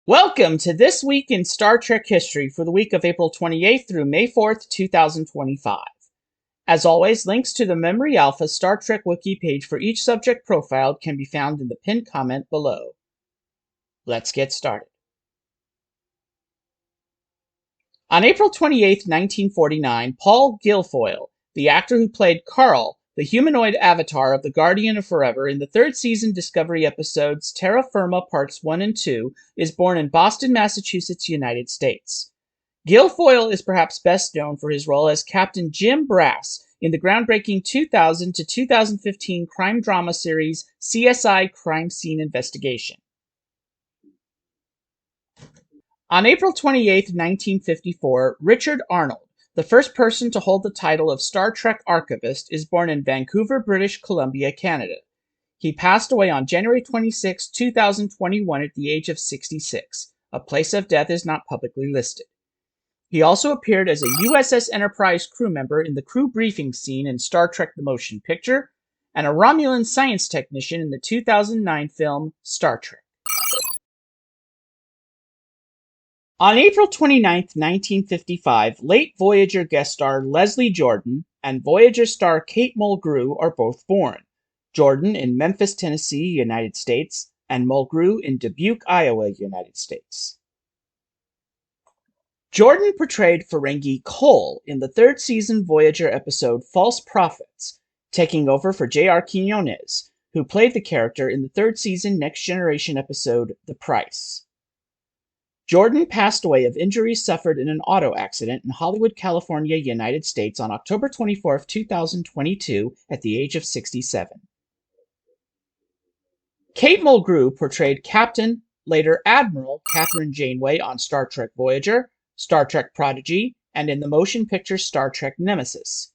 Welcome to This Week in Star Trek History for the week of April 28th through May 4th, 2025. As always, links to the Memory Alpha Star Trek Wiki page for each subject profiled can be found in the pinned comment below. Let's get started. On April 28, 1949, Paul Guilfoyle, the actor who played Carl, the humanoid avatar of the Guardian of Forever in the third season Discovery episodes Terra Firma Parts 1 and 2, is born in Boston, Massachusetts, United States. Guilfoyle is perhaps best known for his role as Captain Jim Brass in the groundbreaking 2000 to 2015 crime drama series CSI Crime Scene Investigation. On April 28, 1954, Richard Arnold, the first person to hold the title of Star Trek Archivist, is born in Vancouver, British Columbia, Canada. He passed away on January 26, 2021 at the age of 66. A place of death is not publicly listed. He also appeared as a USS Enterprise crew member in the crew briefing scene in Star Trek The Motion Picture, and a Romulan science technician in the 2009 film Star Trek. On April 29, 1955, late Voyager guest star Leslie Jordan and Voyager star Kate Mulgrew are both born. Jordan in Memphis, Tennessee, United States, and Mulgrew in Dubuque, Iowa, United States. Jordan portrayed Ferengi Cole in the third season Voyager episode False Prophets, taking over for J.R. Quinones, who played the character in the third season Next Generation episode The Price. Jordan passed away of injuries suffered in an auto accident in Hollywood, California, United States on October 24, 2022 at the age of 67. Kate Mulgrew portrayed Captain, later Admiral, Catherine Janeway on Star Trek Voyager, Star Trek Prodigy, and in the motion picture Star Trek Nemesis.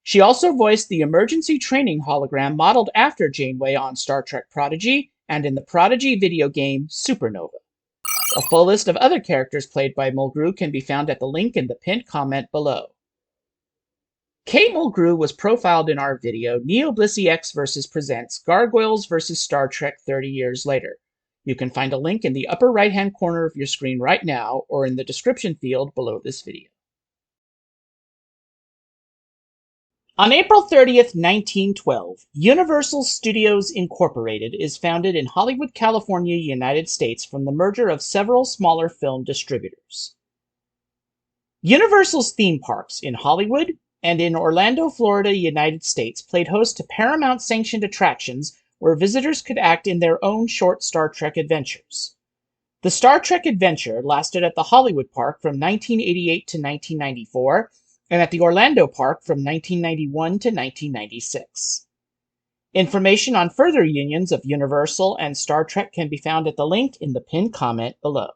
She also voiced the emergency training hologram modeled after Janeway on Star Trek Prodigy and in the Prodigy video game Supernova. A full list of other characters played by Mulgrew can be found at the link in the pinned comment below. Kate Mulgrew was profiled in our video NeoBlisseyX vs. Presents Gargoyles vs. Star Trek 30 Years Later. You can find a link in the upper right-hand corner of your screen right now or in the description field below this video. On April 30th, 1912, Universal Studios Incorporated is founded in Hollywood, California, United States from the merger of several smaller film distributors. Universal's theme parks in Hollywood and in Orlando, Florida, United States played host to Paramount-sanctioned attractions where visitors could act in their own short Star Trek adventures. The Star Trek adventure lasted at the Hollywood Park from 1988 to 1994, and at the Orlando Park from 1991 to 1996. Information on further unions of Universal and Star Trek can be found at the link in the pinned comment below.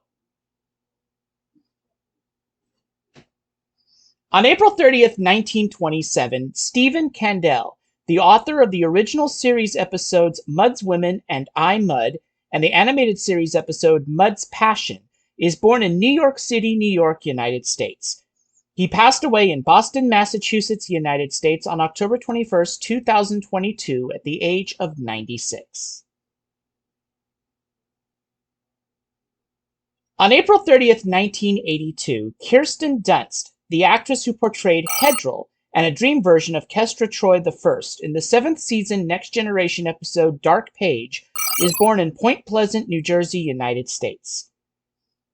On April 30th, 1927, Stephen Kandel, the author of the original series episodes Mud's Women and I, Mud, and the animated series episode Mud's Passion, is born in New York City, New York, United States. He passed away in Boston, Massachusetts, United States on October 21, 2022 at the age of 96. On April 30th, 1982, Kirsten Dunst, the actress who portrayed Hedril and a dream version of Kestra Troy I in the 7th season Next Generation episode Dark Page, is born in Point Pleasant, New Jersey, United States.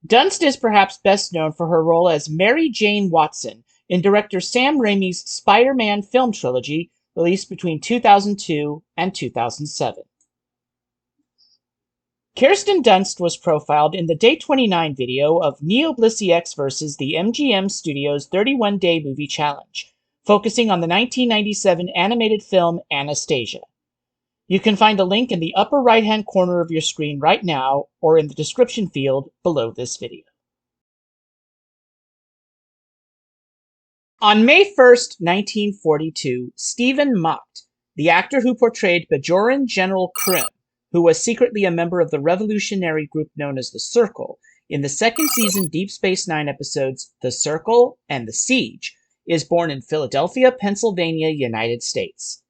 Dunst is perhaps best known for her role as Mary Jane Watson in director Sam Raimi's Spider-Man film trilogy, released between 2002 and 2007. Kirsten Dunst was profiled in the Day 29 video of NeoBlisseyX vs. the MGM Studios 31-Day Movie Challenge, focusing on the 1997 animated film Anastasia. You can find a link in the upper right-hand corner of your screen right now or in the description field below this video. On May 1st, 1942, Stephen Mott, the actor who portrayed Bajoran General Krim, who was secretly a member of the revolutionary group known as the Circle, in the second season Deep Space Nine episodes The Circle and The Siege, is born in Philadelphia, Pennsylvania, United States.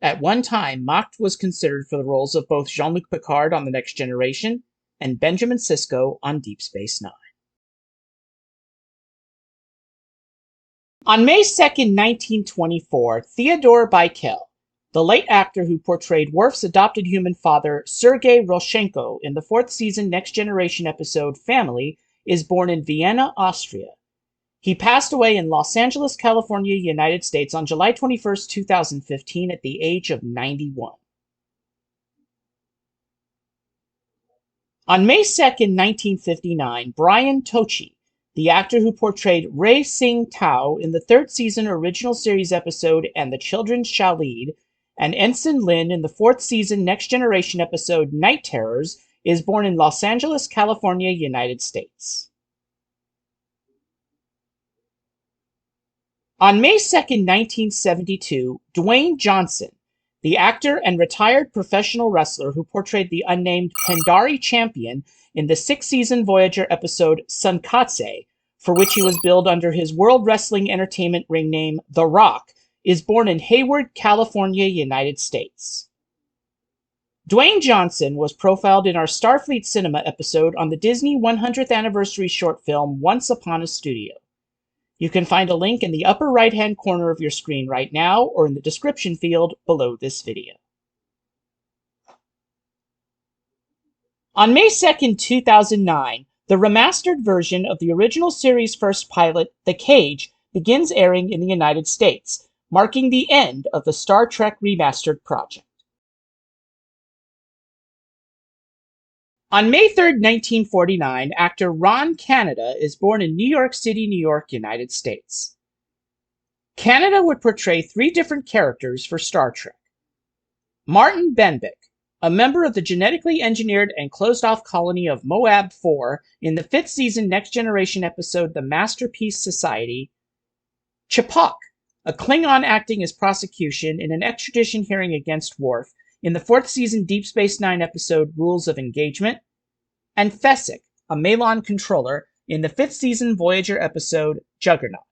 At one time, Mott was considered for the roles of both Jean-Luc Picard on The Next Generation and Benjamin Sisko on Deep Space Nine. On May 2nd, 1924, Theodore Baikel, the late actor who portrayed Worf's adopted human father, Sergei Roshenko, in the fourth season Next Generation episode Family, is born in Vienna, Austria. He passed away in Los Angeles, California, United States on July 21st, 2015 at the age of 91. On May 2nd, 1959, Brian Tochi, the actor who portrayed Rei Sing Tao in the third season original series episode And the Children Shall Lead, and Ensign Lin in the fourth season Next Generation episode Night Terrors, is born in Los Angeles, California, United States. On May 2nd, 1972, Dwayne Johnson, the actor and retired professional wrestler who portrayed the unnamed Pandari champion in the sixth season Voyager episode Sunkatse, for which he was billed under his World Wrestling Entertainment ring name The Rock, is born in Hayward, California, United States. Dwayne Johnson was profiled in our Starfleet Cinema episode on the Disney 100th anniversary short film Once Upon a Studio. You can find a link in the upper right-hand corner of your screen right now or in the description field below this video. On May 2nd, 2009, the remastered version of the original series' first pilot, The Cage, begins airing in the United States, marking the end of the Star Trek Remastered project. On May 3rd, 1949, actor Ron Canada is born in New York City, New York, United States. Canada would portray three different characters for Star Trek. Martin Benbick, a member of the genetically engineered and closed-off colony of Moab 4 in the fifth season Next Generation episode The Masterpiece Society. Ch'Pok, a Klingon acting as prosecution in an extradition hearing against Worf in the fourth season Deep Space Nine episode Rules of Engagement. And Fezzik, a Malon controller in the fifth season Voyager episode Juggernaut.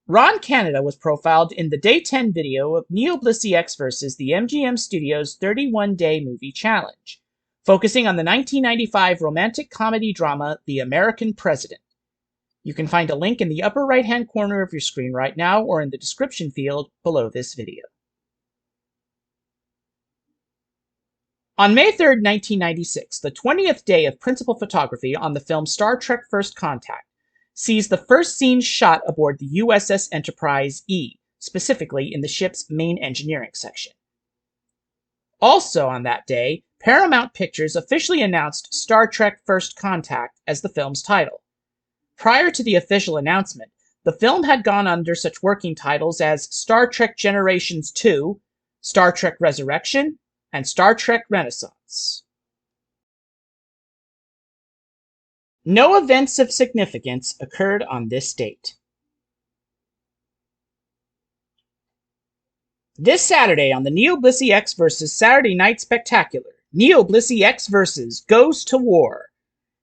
Ron Canada was profiled in the Day 10 video of NeoBlisseyX versus the MGM Studios 31-Day Movie Challenge, focusing on the 1995 romantic comedy drama The American President. You can find a link in the upper right-hand corner of your screen right now or in the description field below this video. On May 3rd, 1996, the 20th day of principal photography on the film Star Trek First Contact sees the first scene shot aboard the USS Enterprise E, specifically in the ship's main engineering section. Also on that day, Paramount Pictures officially announced Star Trek First Contact as the film's title. Prior to the official announcement, the film had gone under such working titles as Star Trek Generations 2, Star Trek Resurrection, and Star Trek Renaissance. No events of significance occurred on this date. This Saturday on the NeoBlisseyX vs. Saturday Night Spectacular, NeoBlisseyX vs. Goes to War.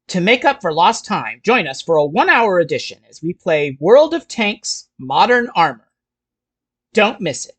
To make up for lost time, join us for a 1-hour edition as we play World of Tanks Modern Armor. Don't miss it.